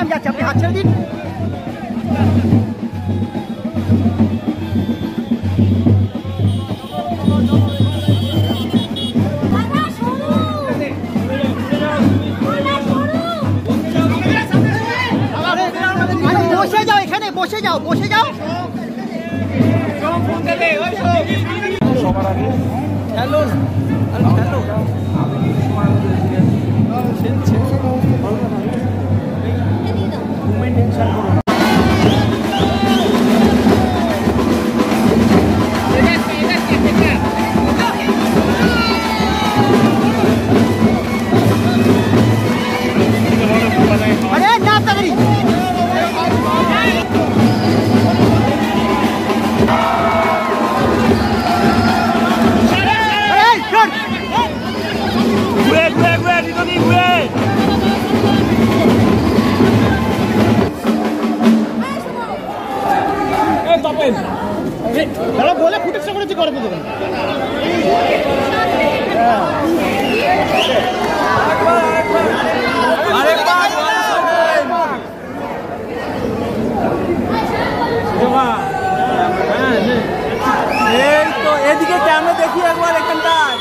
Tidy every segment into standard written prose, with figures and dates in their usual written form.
আমি যাচ্ছি, আপনি হাত ছেড়ে দিন। বসে যাও, এখানে বসে যাও, বসে যাও। হ্যালো হ্যালো, বলে ফুটেজটা করেছি করে দেবেন। এই তো এদিকে ক্যামেরা দেখি একবার এখানটায়।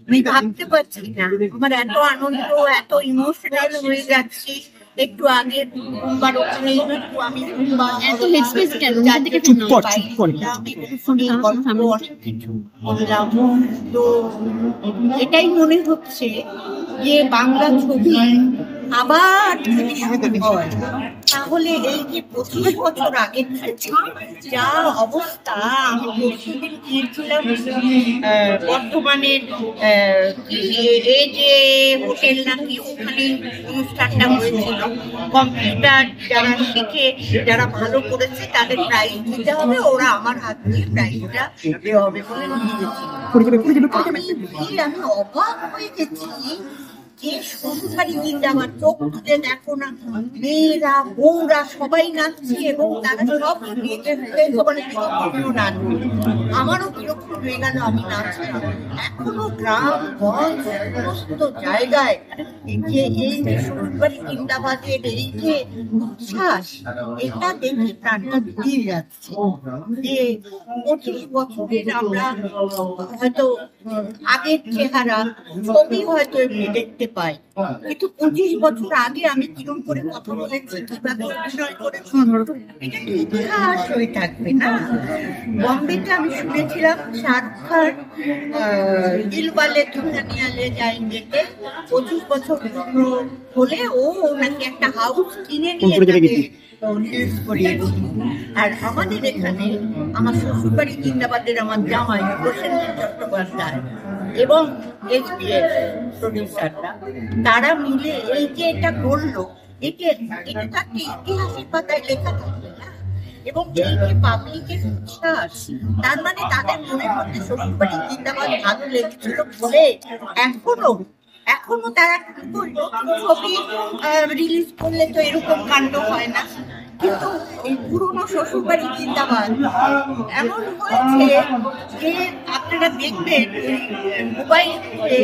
আমি ভাবতে পারছি না, আমার এত আনন্দ, এত ইমোশনাল হয়ে যাচ্ছি। একটু আগে সোমবার ওখানে আমি তো এটাই মনে হচ্ছে যে বাংলা ছবি আবার যদি শুরু হয় তাহলে এই যে 25 বছর আগে যা অবস্থা, আমি পরশুদিন গিয়েছিলাম বর্ধমানের এই যে হোটেল নাকি ওখানে অনুষ্ঠানটা হয়েছিল। কম্পিউটার যারা শিখে যারা ভালো করেছে তাদের প্রাইজ দিতে হবে, ওরা আমার হাত দিয়ে প্রাইজটা দেওয়া হবে বলে আমি অবাক হয়ে গেছি যে শ্বশুরবাড়ি কিন্তু আমার চোখ তুলে দেখো না, মেয়েরা বউরা সবাই নাচছে এবং তারা সব নাচবে। আমারও কিরকম হয়ে গেল, আমি নাচলাম। এখনো গ্রাম গঞ্জ সমস্ত জায়গায় যে এই শ্বশুরবাড়ি জিন্দাবাদের এই যে উচ্ছ্বাস, এটা দেখে প্রাণটা দিয়ে যাচ্ছে যে 25 বছরের আমরা হয়তো আগের চেহারা ছবি হয়তো এমনি দেখতে পাই, কিন্তু 25 বছর আগে আমি কিরকম করে কথা বলেছি, কিভাবে অভিনয় করেছি, এটা ইতিহাস হয়ে থাকবে না। বম্বেতে আমি শুনেছিলাম শাহরুখ খান দিলওয়ালে দুলহানিয়া লে যায়েঙ্গেতে 25 বছর হলে ও নাকি একটা হাউস কিনে নিয়ে আর আমাদের এখানে আমার শ্বশুরবাড়ি জিন্দাবাদের আমার জামাই প্রসেনজিৎ চট্টোপাধ্যায় এবং প্রডিউসাররা তারা মিলে এই যে এটা করলো, এটা থাকতে ইতিহাসের পাতায় লেখা থাকবে না। এবং এই যে পাবলিকের উচ্ছ্বাস, তার মানে তাদের মনের মধ্যে শ্বশুরবাড়ি জিন্দাবাদ ভালো লেগেছিল বলে এখনো তারা কি করলো, ছবি রিলিজ করলে তো এরকম কাণ্ড হয় না। কিন্তু এই পুরোনো শ্বশুরবাড়ি জিন্দাবাদ এমন হয়েছে যে আপনারা দেখবেন মোবাইলে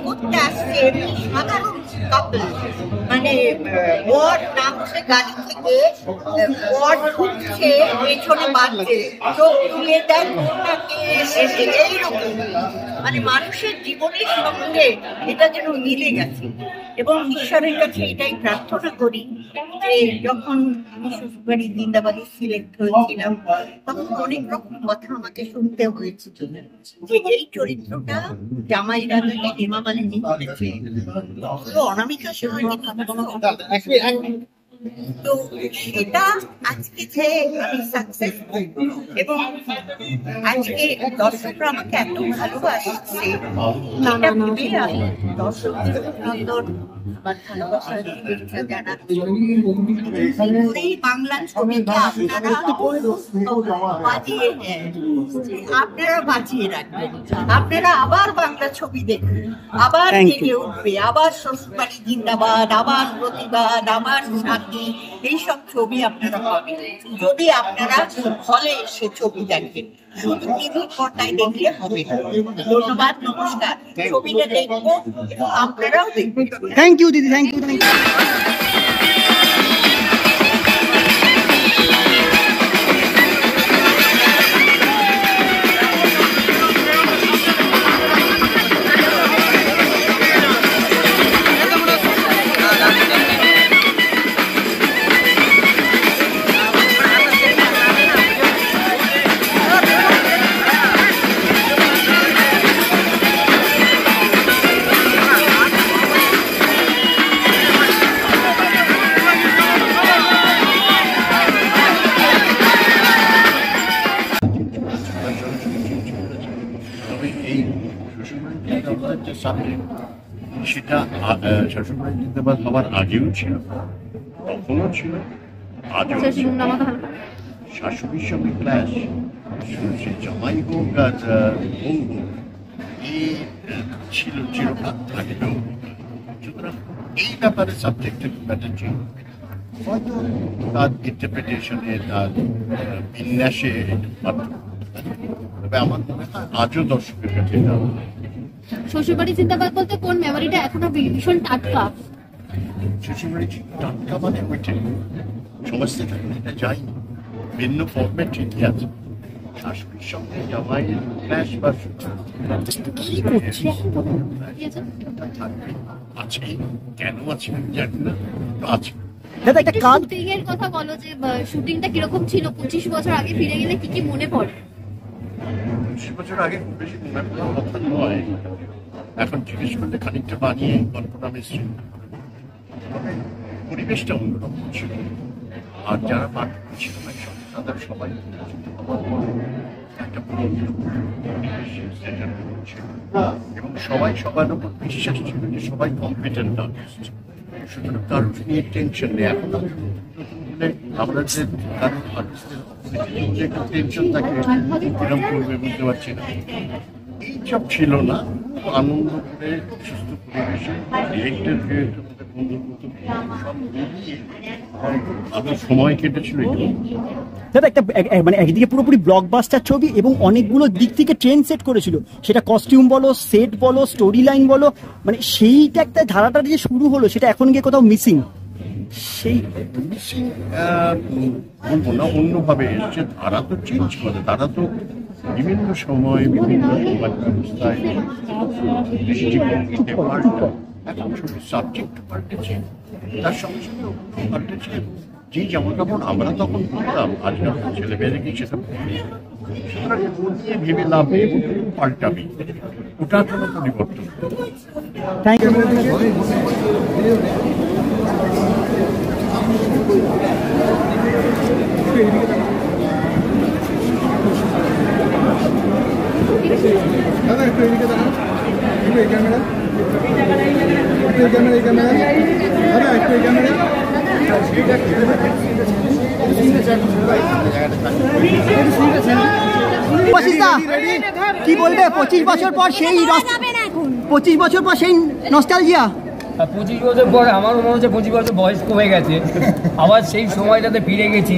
করতে আসছে সাধারণ কাপল, মানে বর নামছে গাড়ি থেকে, বর ঢুকছে পেছনে বাঁধছে, চোখ তুলে দেয় এইরকম, মানে মানুষের জীবনের সঙ্গে এটা যেন মিলে গেছে। এবং ঈশ্বরের কাছে এটাই প্রার্থনা করি যে যখন আমি শ্বশুরবাড়ি জিন্দাবাদে সিলেক্ট হয়েছিলাম তখন অনেক রকম কথা আমাকে শুনতে হয়েছে যে এই চরিত্রটা জামাই রাজনীতি হেমা মালিনী করেছে, অনামিকা তো সেটা আজকে যে আমি সাকসেস এবং আজকে দর্শকরা আমাকে এত ভালোবাসছে এটা ভেবে আমি দর্শকদের অভিনন্দন বা ভালোবাসার শুভেচ্ছা জানাচ্ছি। এই বাংলা ছবিকে বাজিয়ে দেন, আপনারা বাজিয়ে রাখবেন, আপনারা আবার বাংলা ছবি দেখবেন, আবার জেগে উঠবে, আবার শ্বশুরবাড়ি জিন্দাবাদ, আবার প্রতিবাদ, আবার শান্তি, এইসব ছবি আপনারা পাবেন যদি আপনারা হলে সে ছবি দেখেন। শুধু টিভি পর্দায় দেখলে হবে না। ধন্যবাদ, নমস্কার। ছবিটা দেখবো, আপনারাও দেখবেন। থ্যাংক ইউ দিদি, থ্যাংক ইউ। সেটা শ্বশুরবাড়ি জিন্দাবাদ হওয়ার আগেও ছিল, তখনও ছিল, আজও শাশুড়ির সঙ্গে ক্লাস, সে জামাই হোক আর বউ হোক, এই ছিল চিরকাল থাকবেও। সুতরাং এই ব্যাপারে সাবজেক্টের ম্যাটার ছিল, হয়তো তার ইন্টারপ্রিটেশনে, তার বিন্যাসে তবে আমার মনে হয় আজও দর্শকের কাছে এটা। শ্বশুরবাড়ি জিন্দাবাদ বলতে কোন মেমোরিটা এখনো ভীষণ টাটকা? শ্বশুরবাড়ি টাটকা মানে ওইটাই সমস্ত থাকে, এটা যায়নি, ভিন্ন ফর্মেট ঠিকই আছে। শাশুড়ির সঙ্গে জামাইয়ের ক্লাস বা আছে, কেন আছে জানি না, আছে। শুটিং এর কথা বলো, যে শুটিংটা কিরকম ছিল? 25 বছর আগে ফিরে গেলে কি কি মনে পড়ে? 25 বছর আগে খুব বেশি মনে পড়ার কথা নয়, এখন জিজ্ঞেস করলে খানিকটা বানিয়ে গল্পটা মিশ্রিত। তবে পরিবেশটা অন্যরকম ছিল, আর যারা পাঠ করছিল তাদের সবাই একটা পরিবেশ ছিল এবং সবাই সবার উপর বিশ্বাস ছিল যে সবাই কম্পিটেন্ট আর্টিস্ট, সুতরাং কারোর নিয়ে টেনশন নেই। এখন আমরা যে কারোর আর্টিস্টের একটু টেনশন থাকে, এরকম করবে বুঝতে পারছি না, এইসব ছিল না। আনন্দ করে সুস্থ পরিবেশে ডিরেক্টরকে আপনার সময় কেটেছিল। দাদা একটা মানে একদিকে পুরোপুরি ব্লকবাস্টার ছবি এবং অনেকগুলো দিক থেকে ট্রেন্ড সেট করেছিল, সেটা কস্টিউম বলো, সেট বলো, স্টোরি লাইন বলো, মানে সেইটা একটা ধারাটা যে শুরু হলো সেটা এখন গিয়ে কোথাও মিসিং। সেই মিসিং বলবো না, অন্যভাবে এসছে। ধারা তো চেঞ্জ করে, তারা তো বিভিন্ন সময় বিভিন্ন সমাজ ব্যবস্থায় এখন ছবির সাবজেক্ট পাল্টেছে, তার সঙ্গে সঙ্গে পাল্টেছে। যে যেমন তেমন আমরা তখন করতাম, আজকাল ছেলে মেয়েদের কি সেটা সুতরাং নিয়ে ভেবে লাভে পাল্টাবি, ওটার কোনো পরিবর্তন। Thank you. দাদা একটু এদিকে দাঁড়ান, একটু এই ক্যামেরা, একটু এই ক্যামেরা, এই ক্যামেরা দাদা, একটু এই ক্যামেরা। কি বলবে 25 বছর পর সেই 25 বছর পর সেই নস্টালজিয়া? 25 বছর পর আমার মনে হচ্ছে 25 বছর বয়স কমে গেছে, আবার সেই সময়টাতে ফিরে গেছি।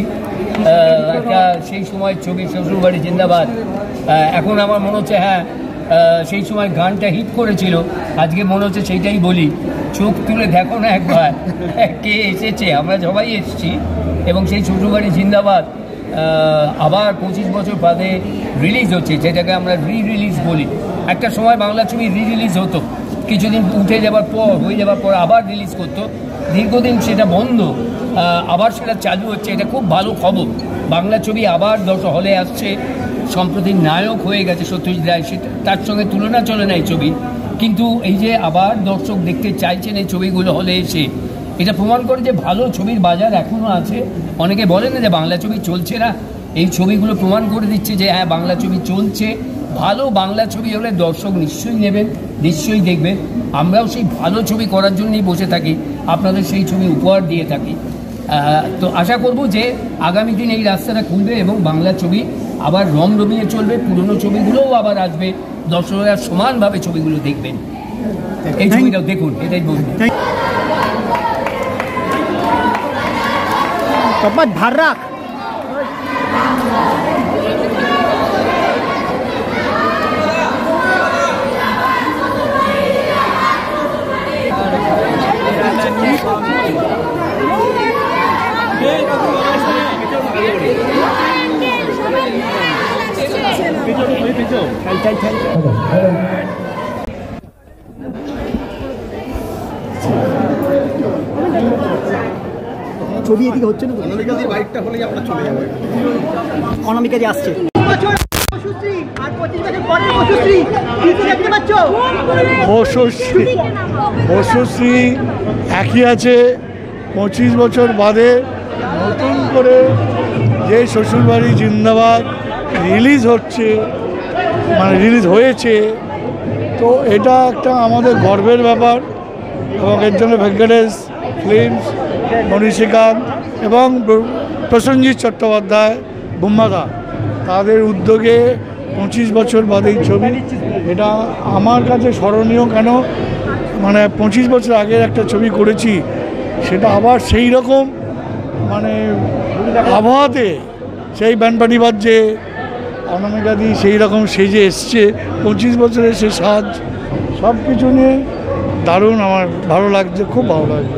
একটা সেই সময় ছবি শ্বশুরবাড়ি জিন্দাবাদ, এখন আমার মনে হচ্ছে হ্যাঁ সেই সময় গানটা হিট করেছিল, আজকে মনে হচ্ছে সেইটাই বলি, চোখ তুলে দেখো না একবার কে এসেছে, আমরা সবাই এসেছি। এবং সেই শ্বশুরবাড়ি জিন্দাবাদ আবার 25 বছর বাদে রিলিজ হচ্ছে, যেটাকে আমরা রিলিজ বলি। একটা সময় বাংলা ছবি রিলিজ হতো, কিছুদিন উঠে যাবার পর হয়ে যাবার পর আবার রিলিজ করতো, দীর্ঘদিন সেটা বন্ধ, আবার সেটা চালু হচ্ছে, এটা খুব ভালো খবর। বাংলা ছবি আবার হলে আসছে, সম্প্রতি নায়ক হয়ে গেছে সত্যজিৎ রায়, সেটা তার সঙ্গে তুলনা চলে না এই ছবি, কিন্তু এই যে আবার দর্শক দেখতে চাইছেন এই ছবিগুলো হলে এসে, এটা প্রমাণ করে যে ভালো ছবির বাজার এখনও আছে। অনেকে বলে না যে বাংলা ছবি চলছে না, এই ছবিগুলো প্রমাণ করে দিচ্ছে যে হ্যাঁ বাংলা ছবি চলছে। ভালো বাংলা ছবি হলে দর্শক নিশ্চয়ই নেবেন, নিশ্চয়ই দেখবেন। আমরাও সেই ভালো ছবি করার জন্যই বসে থাকি, আপনাদের সেই ছবি উপহার দিয়ে থাকি। তো আশা করব যে আগামী দিন এই রাস্তাটা খুলবে এবং বাংলা ছবি আবার রমরমিয়ে চলবে, পুরনো ছবিগুলোও আবার আসবে, দর্শকরা সমানভাবে ছবিগুলো দেখবেন। এই ছবিটাও দেখুন, এটাই বলবো। ধার রাখ। ছবি এদিকে হচ্ছে না, অনামিকা দিয়ে বাইকটা হলেই আমরা চলে যাবো। অনামিকা দিয়ে আসছে। বসুশ্রী একই আছে, 25 বছর বাদে নতুন করে যে শ্বশুরবাড়ি জিন্দাবাদ রিলিজ হচ্ছে, মানে রিলিজ হয়েছে, তো এটা একটা আমাদের গর্বের ব্যাপার। এবং এর জন্য ভেঙ্কটেশ ফিল্মস, মনীষিকান্ত এবং প্রসেনজিৎ চট্টোপাধ্যায়, বুম্বাদা, তাদের উদ্যোগে 25 বছর বাদে এই ছবি, এটা আমার কাছে স্মরণীয়। কেন, মানে 25 বছর আগের একটা ছবি করেছি, সেটা আবার সেই রকম মানে আবহাওয়াতে, সেই ব্যান্ডপাটি বাজছে, অনামিকা দি সেই রকম সেজে এসছে, 25 বছরের সে সাজ, সব কিছু নিয়ে দারুণ, আমার ভালো লাগছে, খুব ভালো লাগছে।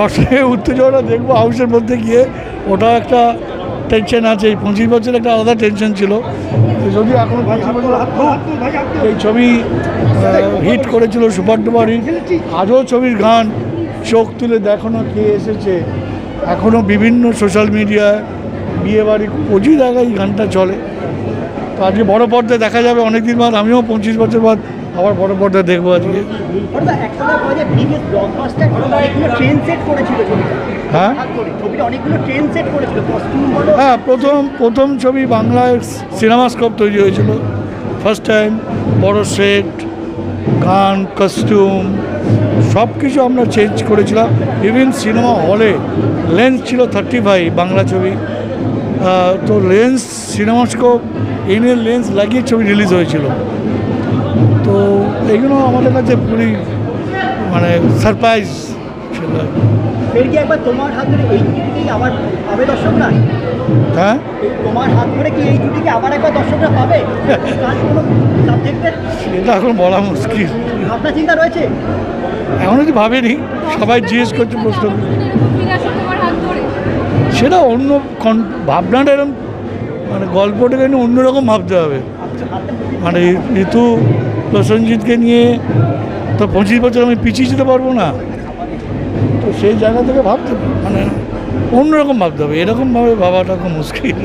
দর্শকের উত্তেজনা দেখবো হাউসের মধ্যে গিয়ে, ওটা একটা টেনশন আছে। এই 25 বছর একটা আলাদা টেনশন ছিল, যদি এখন 25 বছর এই ছবি হিট করেছিল, সুপার ডুপার হিট। আজও ছবির গান চোখ তুলে দেখানো কে এসেছে, এখনও বিভিন্ন সোশ্যাল মিডিয়ায়, বিয়েবাড়ি, প্রচুর জায়গায় এই গানটা চলে। তো আজকে বড় পর্দায় দেখা যাবে অনেকদিন বাদ, আমিও 25 বছর বাদ আবার বড় পর্দায় দেখবো আজকে। হ্যাঁ হ্যাঁ, প্রথম ছবি বাংলায় সিনেমাস্কোপ তৈরি হয়েছিল, ফার্স্ট টাইম। বড় সেট, গান, কস্টিউম সব কিছু আমরা চেঞ্জ করেছিলাম। ইভেন সিনেমা হলে লেন্স ছিল 35 বাংলা ছবি, তো লেন্স সিনেমাস্কোপ এনে লেন্স লাগিয়ে ছবি রিলিজ হয়েছিল। তো এইগুলো আমাদের কাছে পুরী মানে সারপ্রাইজ ছিল। তোমার হাত ধরে এই জুটিকেই আবার পাবে দর্শকরা? হ্যাঁ, তোমার হাত ধরে কি এই জুটিকে আবার একবার দর্শকরা পাবে? এটা এখন বলা মুশকিল, ভাবনা চিন্তা রয়েছে, এমন কিছু ভাবেনি, সবাই জিজ্ঞেস করছে প্রশ্ন। সেটা অন্য ভাবনাটা এরকম, মানে গল্পটাকে নিয়ে অন্যরকম ভাবতে হবে। মানে ঋতু প্রসেনজিৎকে নিয়ে তো 25 বছর আমি পিছিয়ে যেতে পারবো না, তো সেই জায়গা থেকে ভাবতে মানে অন্যরকম ভাবতে হবে, এরকমভাবে ভাবাটা খুব মুশকিল।